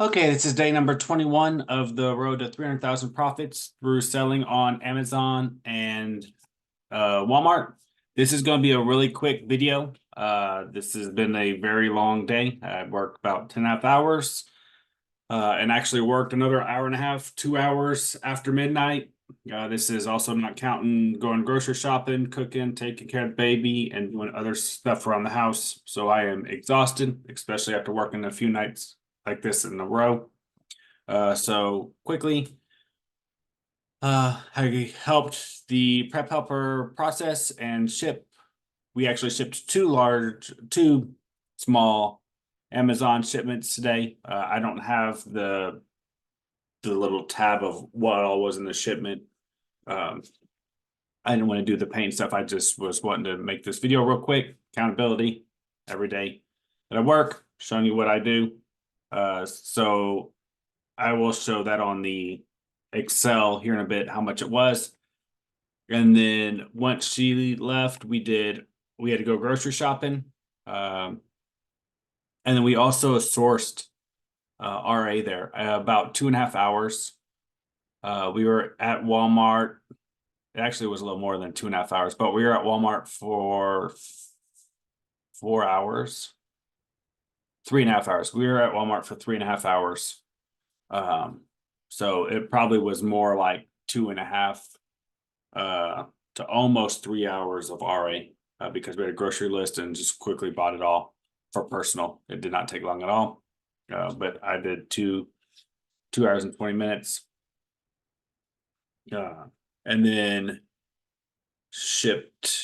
Okay, this is day number 21 of the road to 300,000 profits through selling on Amazon and Walmart. This is going to be a really quick video. This has been a very long day. I worked about 10.5 hours and actually worked another hour and a half, 2 hours after midnight. This is also not counting going grocery shopping, cooking, taking care of the baby, and doing other stuff around the house. So I am exhausted, especially after working a few nights like this in a row. So quickly, I helped the prep helper process and ship. We actually shipped two small Amazon shipments today. I don't have the little tab of what all was in the shipment. Um, I didn't want to do the paint stuff. I just was wanting to make this video real quick. Accountability every day that I work, showing you what I do. So I will show that on the Excel here in a bit, how much it was. And then once she left, we had to go grocery shopping. And then we also sourced RA there about 2.5 hours. We were at Walmart. It actually was a little more than 2.5 hours, but we were at Walmart for 4 hours, 3.5 hours. We were at Walmart for 3.5 hours. So it probably was more like 2.5 to almost 3 hours of RA because we had a grocery list and just quickly bought it all for personal. It did not take long at all. But I did 2 hours and 20 minutes. And then shipped.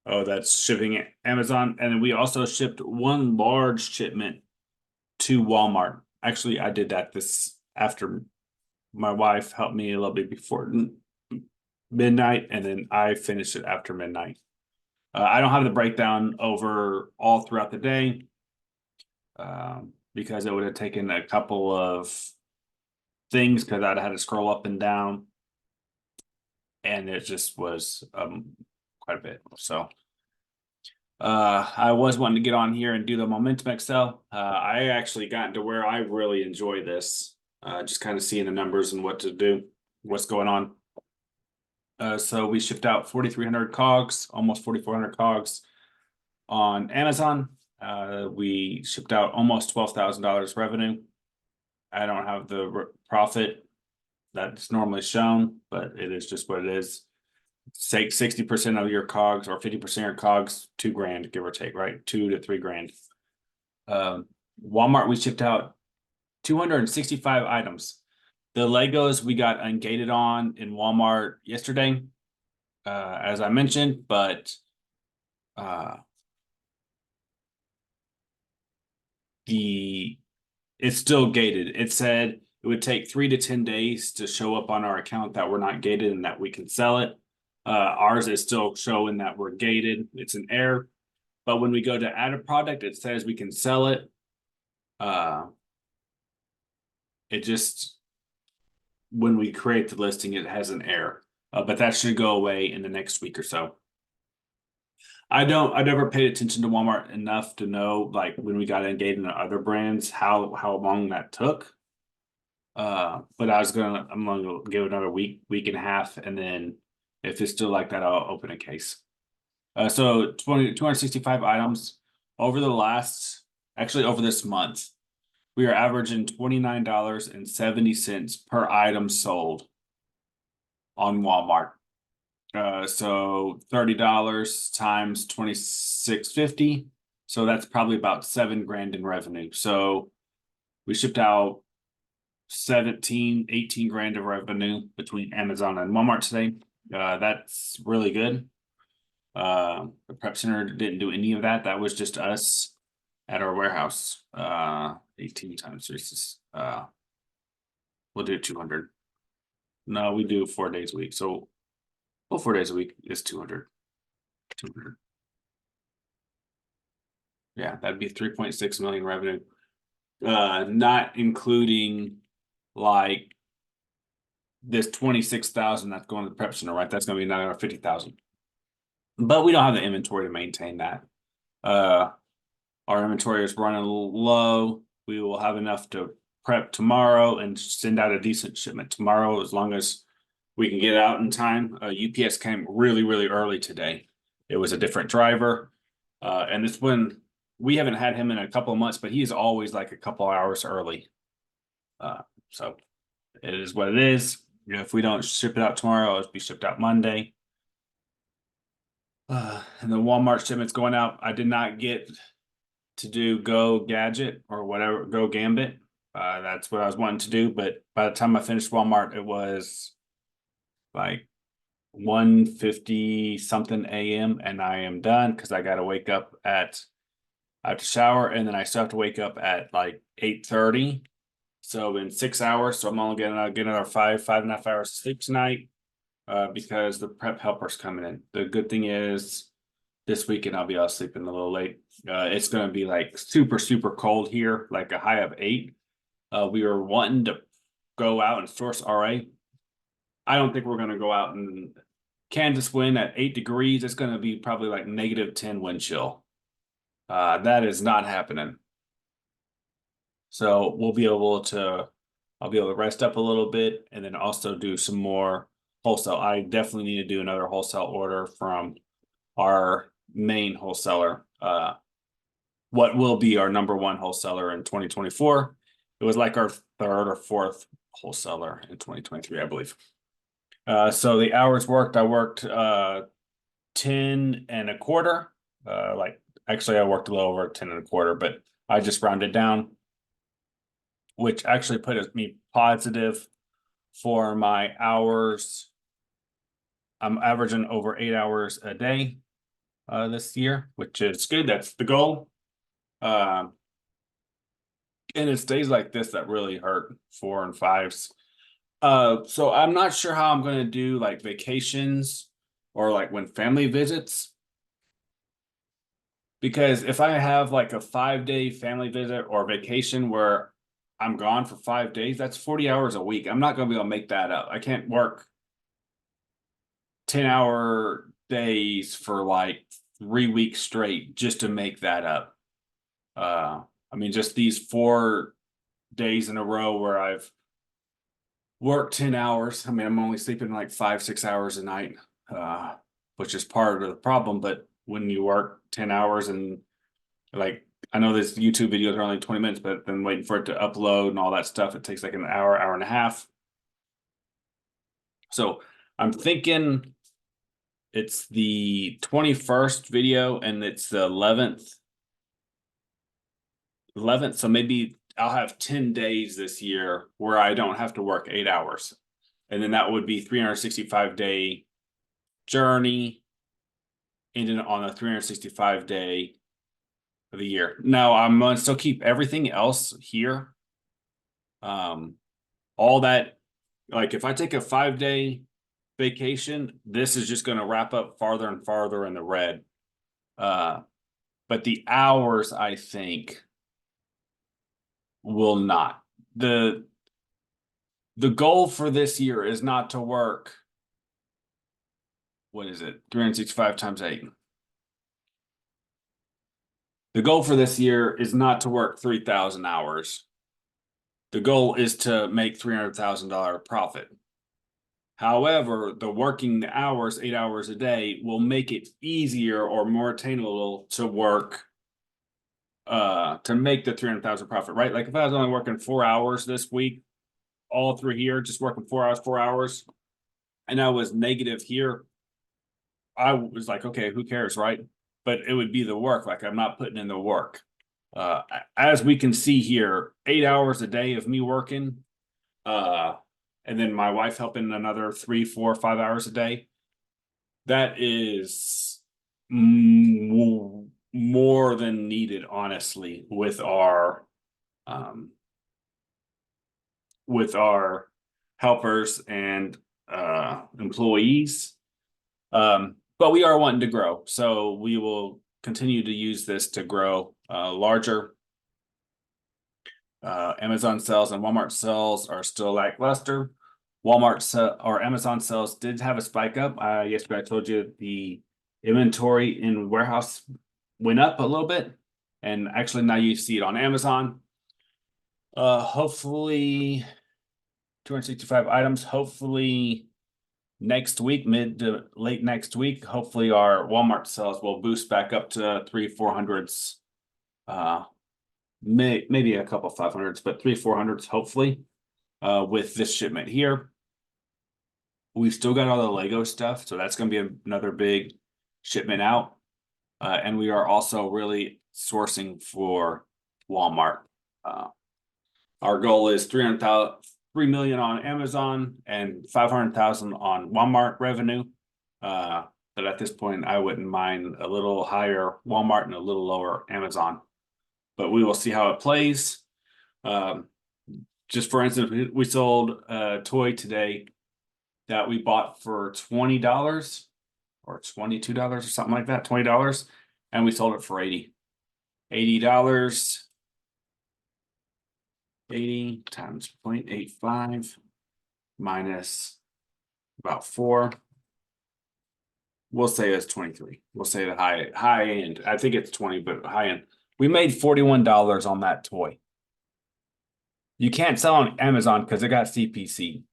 Oh, that's shipping Amazon. And then we also shipped one large shipment to Walmart. Actually, I did that this after my wife helped me a little bit before midnight, and then I finished it after midnight. I don't have the breakdown over all throughout the day because it would have taken a couple of things because I'd had to scroll up and down, and it just was quite a bit. So I was wanting to get on here and do the momentum Excel. I actually got to where I really enjoy this, just kind of seeing the numbers and what to do, what's going on. So we shipped out 4,300 cogs, almost 4,400 cogs on Amazon. We shipped out almost $12,000 revenue. I don't have the profit that's normally shown, but it is just what it is. Say 60% of your cogs or 50% of your cogs, $2,000, give or take, right? 2 to 3 grand. Walmart, we shipped out 265 items. The Legos we got ungated on in Walmart yesterday, as I mentioned, but it's still gated. It said it would take 3 to 10 days to show up on our account that we're not gated and that we can sell it. Ours is still showing that we're gated. It's an error. But when we go to add a product, it says we can sell it. It just, when we create the listing, it has an error. But that should go away in the next week or so. I never paid attention to Walmart enough to know, like, when we got engaged in other brands, how long that took. But I'm gonna give it another week and a half, and then if it's still like that, I'll open a case. So 265 items over over this month, we are averaging $29.70 per item sold on Walmart. So $30 times 26.50. So that's probably about 7 grand in revenue. So we shipped out 18 grand of revenue between Amazon and Walmart today. That's really good. The prep center didn't do any of that. That was just us at our warehouse. 18 times 3 we'll do 200. No, we do 4 days a week. So 4 days a week is 200. 200. Yeah, that'd be 3.6 million revenue. Not including like this 26,000 that's going to the prep center, right? That's going to be another 50,000. But we don't have the inventory to maintain that. Our inventory is running a little low. we will have enough to prep tomorrow and send out a decent shipment tomorrow, as long as we can get it out in time. UPS came really, really early today. It was a different driver. And this one, we haven't had him in a couple of months, but he's always like a couple hours early. So it is what it is. If we don't ship it out tomorrow, it'll be shipped out Monday. And the Walmart shipment's going out. I did not get to do Go Gadget or whatever, Go Gambit. That's what I was wanting to do, but by the time I finished Walmart, it was like 1:50 something a.m. and I am done because I got to wake up at, I have to shower, and then I still have to wake up at like 8:30. So in 6 hours, so I'm only getting another 5.5 hours of sleep tonight, because the prep helper's coming in. The good thing is this weekend I'll be able to sleep in a little late. It's going to be like super, super cold here, like a high of 8. We were wanting to go out and source RA. I don't think we're going to go out and Kansas wind at 8 degrees. It's going to be probably like -10 wind chill. That is not happening. So we'll be able to, I'll be able to rest up a little bit and then also do some more wholesale. I definitely need to do another wholesale order from our main wholesaler. What will be our #1 wholesaler in 2024. It was like our 3rd or 4th wholesaler in 2023, I believe. So the hours worked, I worked 10 and a quarter. Like actually I worked a little over 10 and a quarter, but I just rounded down, which actually put me positive for my hours. I'm averaging over 8 hours a day this year, which is good. That's the goal. And it's days like this that really hurt, 4 and 5s. So I'm not sure how I'm going to do like vacations or like when family visits. Because if I have like a 5-day family visit or vacation where I'm gone for 5 days, that's 40 hours a week. I'm not going to be able to make that up. I can't work 10-hour days for like 3 weeks straight just to make that up. I mean, just these 4 days in a row where I've worked 10 hours. I mean, I'm only sleeping like 5-6 hours a night, which is part of the problem. But when you work 10 hours and like, I know this YouTube videos are only 20 minutes, but then waiting for it to upload and all that stuff, it takes like an hour, hour and a half. So I'm thinking it's the 21st video and it's the 11th. So maybe I'll have 10 days this year where I don't have to work 8 hours. And then that would be 365-day journey ending on a 365-day of the year. Now I'm going to still keep everything else here. All that, like if I take a 5-day vacation, this is just going to wrap up farther and farther in the red. But the hours, I think, will not. The goal for this year is not to work, what is it, 365 times 8. The goal for this year is not to work 3,000 hours. The goal is to make $300,000 profit. However, the working hours, 8 hours a day, will make it easier or more attainable to work, to make the 300,000 profit, right? Like if I was only working 4 hours this week, all through here, just working 4 hours, and I was negative here, I was like, okay, who cares, right? But it would be the work. Like I'm not putting in the work. As we can see here, 8 hours a day of me working, and then my wife helping another 3, 4, 5 hours a day. That is more than needed, honestly, with our helpers and employees. But we are wanting to grow, so we will continue to use this to grow larger. Amazon sales and Walmart sales are still lackluster. Walmart or Amazon sales did have a spike up. Yesterday I told you the inventory in warehouse went up a little bit, and actually now you see it on Amazon. Hopefully 265 items. Hopefully next week, mid to late next week, hopefully our Walmart sales will boost back up to 300-400s. Maybe a couple 500s, but 300-400s hopefully. With this shipment here, we've still got all the Lego stuff, so that's going to be another big shipment out. And we are also really sourcing for Walmart. Our goal is 3 million on Amazon and 500,000 on Walmart revenue. But at this point, I wouldn't mind a little higher Walmart and a little lower Amazon. But we will see how it plays. Just for instance, we sold a toy today that we bought for $20 or $22 or something like that, $20, and we sold it for $80. $80. 80 times 0.85 minus about 4. We'll say it's 23. We'll say the high end. I think it's 20, but high end. We made $41 on that toy. You can't sell on Amazon because it got CPC.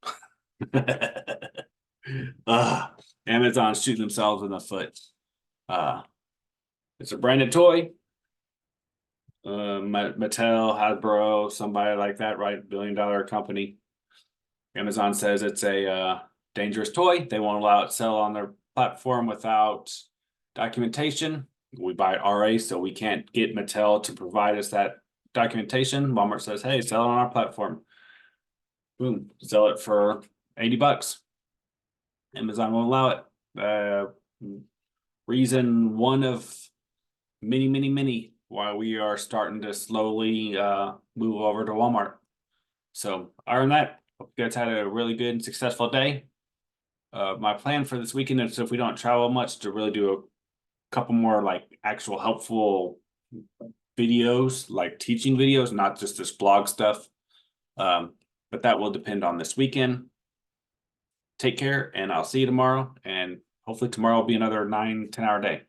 Amazon's shooting themselves in the foot. It's a branded toy. Mattel, Hasbro, somebody like that, right? $1 billion company. Amazon says it's a dangerous toy. They won't allow it to sell on their platform without documentation. We buy RA, so we can't get Mattel to provide us that documentation. Walmart says, hey, sell it on our platform. Boom, sell it for $80. Amazon won't allow it. Reason one of many why we are starting to slowly move over to Walmart. So other than that, hope you guys had a really good and successful day. My plan for this weekend is, if we don't travel much, to really do a couple more like actual helpful videos, like teaching videos, not just this blog stuff. But that will depend on this weekend. Take care, and I'll see you tomorrow. And hopefully tomorrow will be another 9-10 hour day.